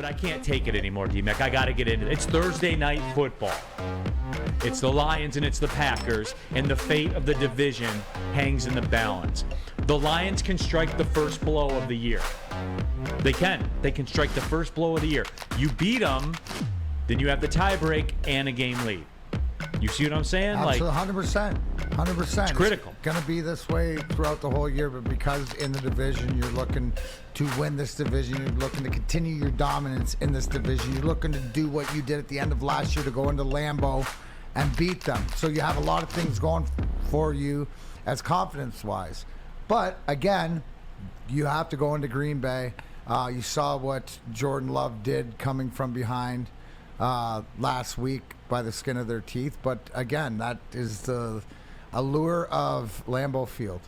but I can't take it anymore, D-Mac. I got to get into it. It's Thursday night football. It's the Lions and it's the Packers, and the fate of the division hangs in the balance. The Lions can strike the first blow of the year. They can. They can strike the first blow of the year. You beat them, then you have the tiebreak and a game lead. You see what I'm saying? Absolutely, 100%. 100%. It's critical. It's going to be this way throughout the whole year, but because in the division you're looking to win this division, you're looking to continue your dominance in this division, you're looking to do what you did at the end of last year to go into Lambeau and beat them. So you have a lot of things going for you as confidence-wise. But, again, you have to go into Green Bay. You saw what Jordan Love did coming from behind last week by the skin of their teeth. But, again, that is the allure of Lambeau Field.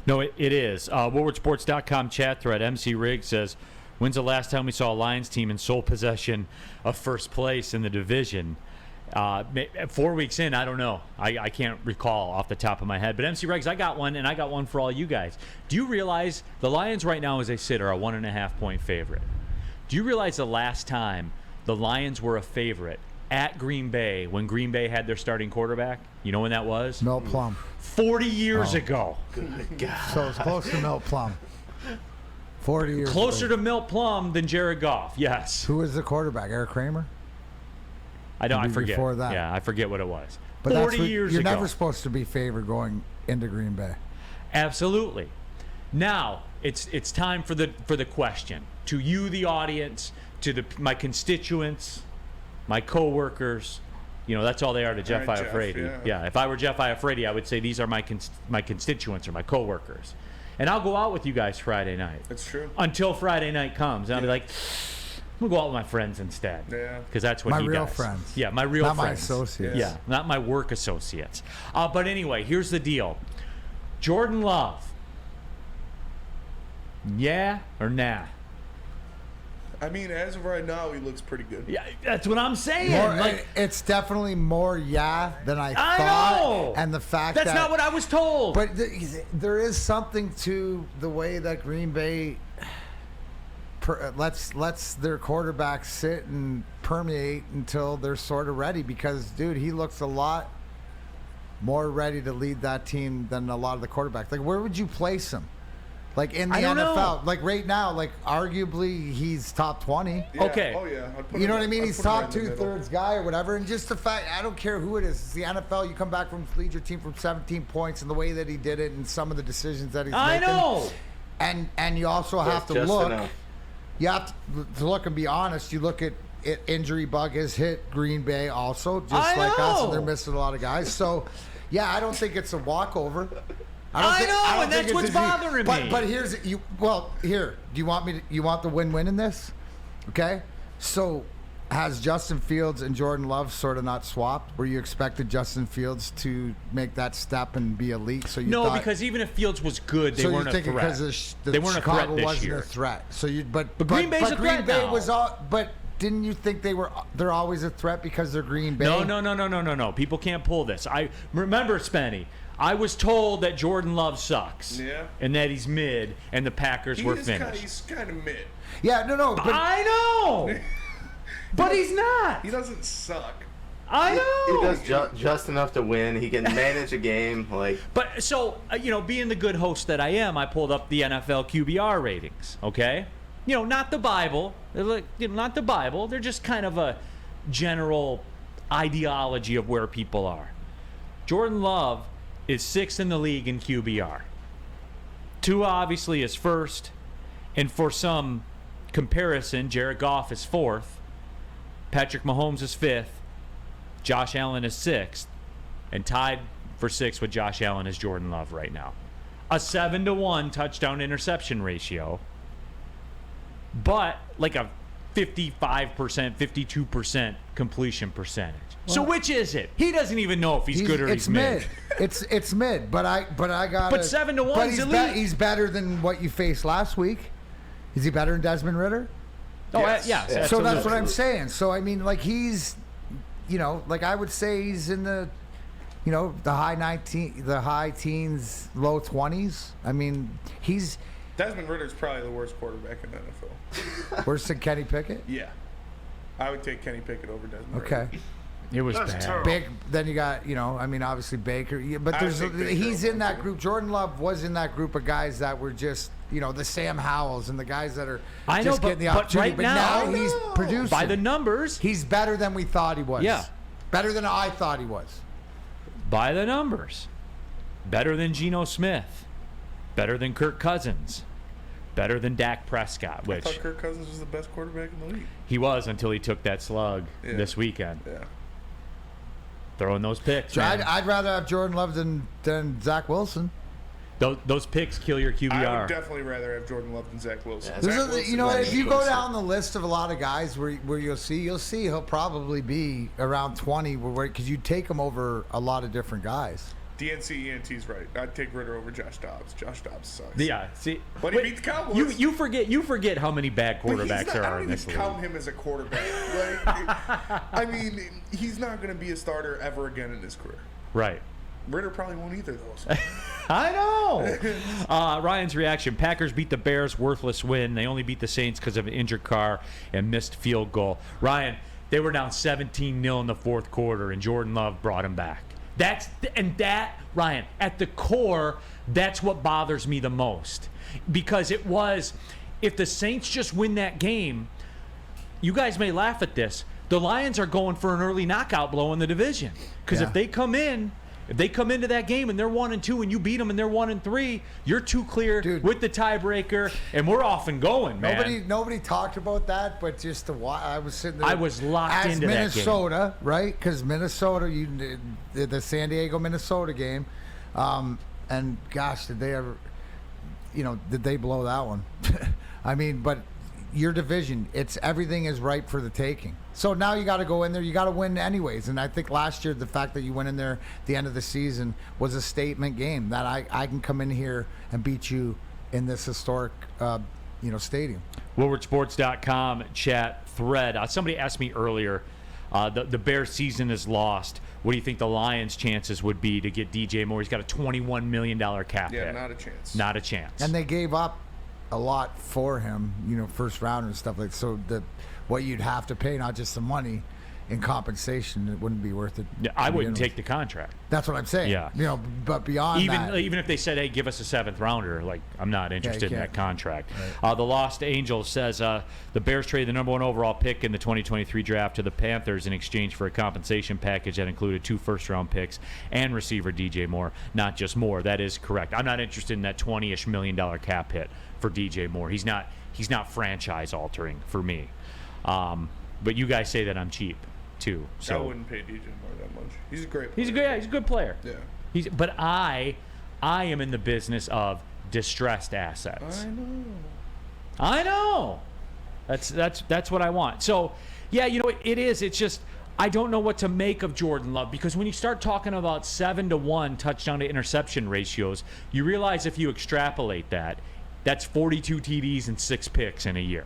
No, it is. WoodwardSports.com chat thread. MC Riggs says, when's the last time we saw a Lions team in sole possession of first place in the division? 4 weeks in, I don't know. I can't recall off the top of my head. But MC Riggs, I got one, and I got one for all you guys. Do you realize the Lions right now, as they sit, are a 1.5-point favorite? Do you realize the last time the Lions were a favorite at Green Bay when Green Bay had their starting quarterback? You know when that was? Milt Plum. 40 years ago. Good God. So it's close to Milt Plum. 40 years Closer ago. to Milt Plum than Jared Goff, yes. Who was the quarterback? Eric Kramer? I forget. Before that. Yeah, I forget what it was. But 40 years you're ago. never supposed to be favored going into Green Bay. Absolutely. Now it's time for the question to you, the audience, to my constituents, my coworkers. You know, that's all they are to Jeff Iafredi. Yeah. If I were Jeff Iafredi, I would say these are my constituents or my coworkers, and I'll go out with you guys Friday night. That's true. Until Friday night comes, and I'll be like, I'm gonna go out with my friends instead. Yeah. Because that's what he does. My real friends. Yeah, my real not friends. Not my associates. Yeah, not my work associates. But anyway, here's the deal. Jordan Love. Yeah or nah? I mean, as of right now, he looks pretty good. Yeah, that's what I'm saying. It's definitely more than I thought. I know. And the fact that's not what I was told. But there is something to the way that Green Bay lets their quarterback sit and permeate until they're sort of ready. Because, dude, he looks a lot more ready to lead that team than a lot of the quarterbacks. Like, where would you place him? Like, in the NFL. Know. Like, right now, like, arguably, he's top 20. Yeah. Okay. Oh, yeah. You know what I mean? He's top 2/3 guy or whatever. And just the fact, I don't care who it is. It's the NFL. You come back from lead your team from 17 points and the way that he did it and some of the decisions that he's making. I know. And you also have to look. Enough. You have to look and be honest. You look at injury bug has hit Green Bay also, just like us, and they're missing a lot of guys. So, yeah, I don't think it's a walkover. I know, and that's what's bothering me. But here's you. Well, here. Do you want me? You want the win-win in this? Okay. So, has Justin Fields and Jordan Love sort of not swapped? Were you expected Justin Fields to make that step and be elite? So you thought, because even if Fields was good, they weren't a threat. Because they weren't Chicago a threat this wasn't year. a threat. So you, but Green Bay's a Green threat Bay now. was all. But didn't you think they're always a threat because they're Green Bay? No. People can't pull this. I remember, Spenny. I was told that Jordan Love sucks. Yeah. And that he's mid, and the Packers were finished. He's kind of mid. Yeah, no. But I know. But he's not. He doesn't suck. I know. He does just enough to win. He can manage a game. But so, being the good host that I am, I pulled up the NFL QBR ratings. Okay. Not the Bible. Not the Bible. They're just kind of a general ideology of where people are. Jordan Love is 6th in the league in QBR. Tua obviously is 1st, and for some comparison, Jared Goff is 4th, Patrick Mahomes is 5th, Josh Allen is 6th, and tied for 6th with Josh Allen is Jordan Love right now. A 7-to-1 touchdown interception ratio, but like a 55%, 52% completion percentage. So which is it? He doesn't even know if he's good or he's mid. It's mid, but I got. But 7-to-1 is elite. He's better than what you faced last week. Is he better than Desmond Ridder? Oh, yes. So that's what I'm saying. So I mean, like he's, I would say he's in the, the high teens, low 20s. I mean, Desmond Ritter's probably the worst quarterback in the NFL. Worse than Kenny Pickett? Yeah. I would take Kenny Pickett over Desmond Okay. Ridder. It was That's bad. terrible. Big. Then you got, obviously Baker. Yeah, but I would take Baker he's in over that too. group. Jordan Love was in that group of guys that were just, the Sam Howells and the guys that are I know, just but- getting the but opportunity. right But now- now he's producing. By the numbers. He's better than we thought he was. Yeah. Better than I thought he was. By the numbers. Better than Geno Smith. Better than Kirk Cousins. Better than Dak Prescott, I which thought Kirk Cousins was the best quarterback in the league. he was until he took that slug Yeah. this weekend. Yeah. Throwing those picks, So man. I'd rather have Jordan Love than Zach Wilson. Those picks kill your I would QBR. definitely rather have Jordan Love than Zach Wilson. Yeah, There's Zach a- Wilson if you go closer. down the list of a lot of guys where you'll see he'll probably be around 20 because you take him over a lot of different guys. DNC ENT's right. I'd take Ritter over Josh Dobbs. Josh Dobbs sucks. Yeah, see, But he beat the Cowboys. You forget how many bad But he's quarterbacks not, there I are don't in this even count league. him as a quarterback. I mean, he's not going to be a starter ever again in his career. Right. Ritter probably won't either, though. I know. Ryan's reaction: Packers beat the Bears, worthless win. They only beat the Saints because of an injured Carr and missed field goal. Ryan, they were down 17-0 in the fourth quarter, and Jordan Love brought him back. Ryan, at the core, that's what bothers me the most. Because it was, if the Saints just win that game, you guys may laugh at this, the Lions are going for an early knockout blow in the division. Because Yeah. if they come into that game and they're 1-2 and you beat them and they're 1-3, you're two clear Dude. with the tiebreaker, and we're off and going, man. Nobody talked about that, but just I was sitting there. I was locked as into that game. Minnesota, right? Because Minnesota, the San Diego Minnesota game, and gosh, did they ever, did they blow that one? I mean, but your division, everything is ripe for the taking. So now you got to go in there. You got to win anyways. And I think last year the fact that you went in there at the end of the season was a statement game that I can come in here and beat you in this historic, stadium. WoodwardSports.com chat thread. Somebody asked me earlier, the Bears season is lost. What do you think the Lions' chances would be to get DJ Moore? He's got a $21 million cap Yeah, hit. not a chance. Not a chance. And they gave up a lot for him, first round and stuff like that. So what you'd have to pay, not just the money in compensation, it wouldn't be worth it. Yeah, I to wouldn't begin take the contract. with. That's what I'm saying. Yeah. But beyond that, Even if they said, hey, give us a seventh rounder, like, I'm not interested in can't. that contract. The Lost Angel says the Bears traded the number 1 overall pick in the 2023 draft to the Panthers in exchange for a compensation package that included 2 first-round picks and receiver DJ Moore, not just Moore. That is correct. I'm not interested in that $20-ish million cap hit for DJ Moore. He's not franchise-altering for me. But you guys say that I'm cheap, too. I So wouldn't pay DJ Moore that much. He's a great player. he's a good player. Yeah. But I am in the business of distressed assets. I know. That's what I want. So, yeah, it is. It's just I don't know what to make of Jordan Love, because when you start talking about 7-to-1 touchdown to interception ratios, you realize if you extrapolate that, that's 42 TDs and 6 picks in a year.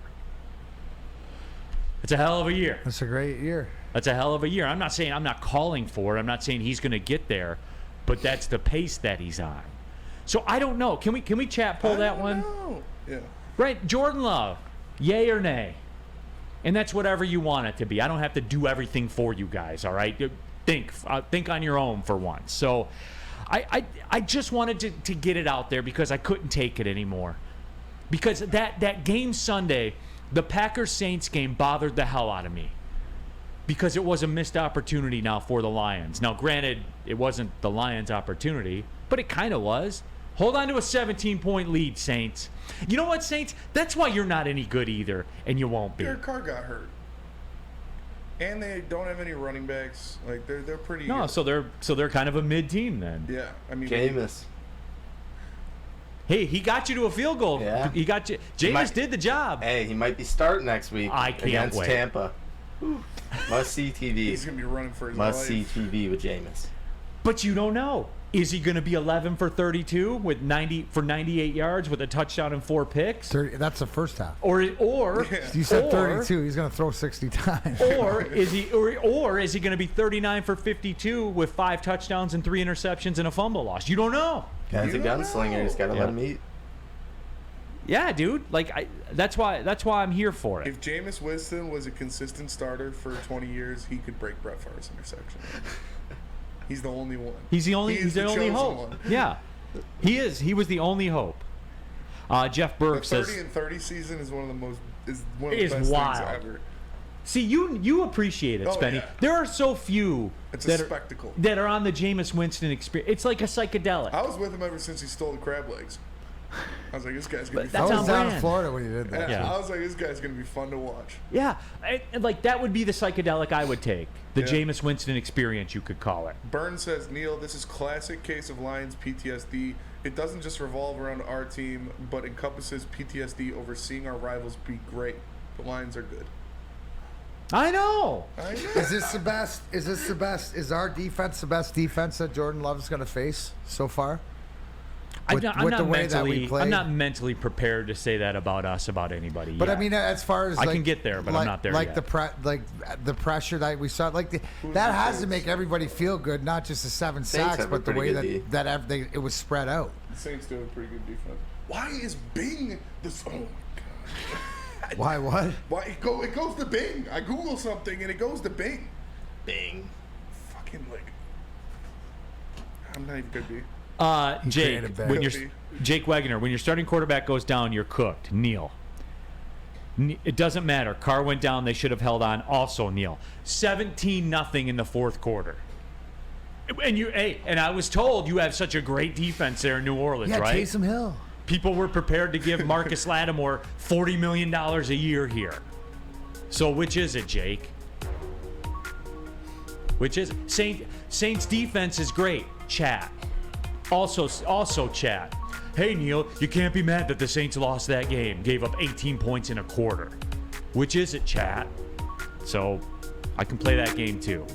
It's a hell of a year. that's a great year. That's a hell of a year. I'm not saying I'm not calling for it. I'm not saying he's going to get there, but that's the pace that he's on. So I don't know. Can we chat pull that one? No. Yeah. Right, Jordan Love, yay or nay? And that's whatever you want it to be. I don't have to do everything for you guys. All right, think on your own for once. So I just wanted to get it out there because I couldn't take it anymore. Because that game Sunday, the Packers-Saints game, bothered the hell out of me. Because it was a missed opportunity now for the Lions. Now, granted, it wasn't the Lions' opportunity, but it kind of was. Hold on to a 17-point lead, Saints. You know what, Saints? That's why you're not any good either, and you won't be. Derek Carr got hurt. And they don't have any running backs. Like they're pretty. No, so they're kind of a mid-team then. Yeah, I mean. Jameis. Hey, he got you to a field goal. Yeah. He got you. Jameis did the job. Hey, he might be starting next week I can't against wait. Tampa. Must see TV. He's gonna be running for his Must life. see TV with Jameis. But you don't know. Is he going to be 11 for 32 with 98 yards with a touchdown and 4 picks? 30, that's the first half. Or You said 32. He's going to throw 60 times. Or is he going to be 39 for 52 with 5 touchdowns and 3 interceptions and a fumble loss? You don't know. Guy's a You don't gunslinger. know. He's got to Yeah. let him eat. Yeah, dude. Like that's why I'm here for it. If Jameis Winston was a consistent starter for 20 years, he could break Brett Favre's interception. He's the only one. He's the only chosen hope. one. Yeah. He is. He was the only hope. Jeff The Burke 30 says and 30 season is one of the Is best wild. things ever. see you appreciate it, Oh, Spenny. yeah. There are so few It's that a are, spectacle. that are on the Jameis Winston experience. It's like a psychedelic. I was with him ever since he stole the crab legs. I was like, this guy's gonna be That's I fun. was on down in brand. Florida when he did that. Yeah. I was like, this guy's gonna be fun to watch. Yeah, and like that would be the psychedelic I would take. The Yeah. Jameis Winston experience, you could call it. Burns says, Neil, this is classic case of Lions PTSD. It doesn't just revolve around our team, but encompasses PTSD over seeing our rivals be great. The Lions are good. I know. I know. Is this the best? Is this the best? Is our defense the best defense that Jordan Love's going to face so far? With the way that we played? I'm not mentally prepared to say that about us, about anybody. But yet. I mean, as far as I like, can get there, but I'm like, not there like yet. the pressure that we saw, like that has to make everybody feel good. Not just the 7 Saints sacks, have a but the pretty way good that it was spread out. The Saints do a pretty good defense. Why is Bing this? Oh my god. Why? What? Why it goes to Bing? I Google something and it goes to Bing. Bing. Fucking like. I'm not even gonna be. Jake, created that. when you're Could be. Jake Wegener, when your starting quarterback goes down, you're cooked. Neil. It doesn't matter. Carr went down. They should have held on. Also, Neil. 17-0 in the fourth quarter. And I was told you have such a great defense there in New Orleans, Yeah, right? Taysom Hill. People were prepared to give Marcus Lattimore $40 million a year here. So which is it, Jake? Which is it? Saints defense is great. Chat. Also chat. Hey Neil, you can't be mad that the Saints lost that game. Gave up 18 points in a quarter. Which is it, chat? So I can play that game too.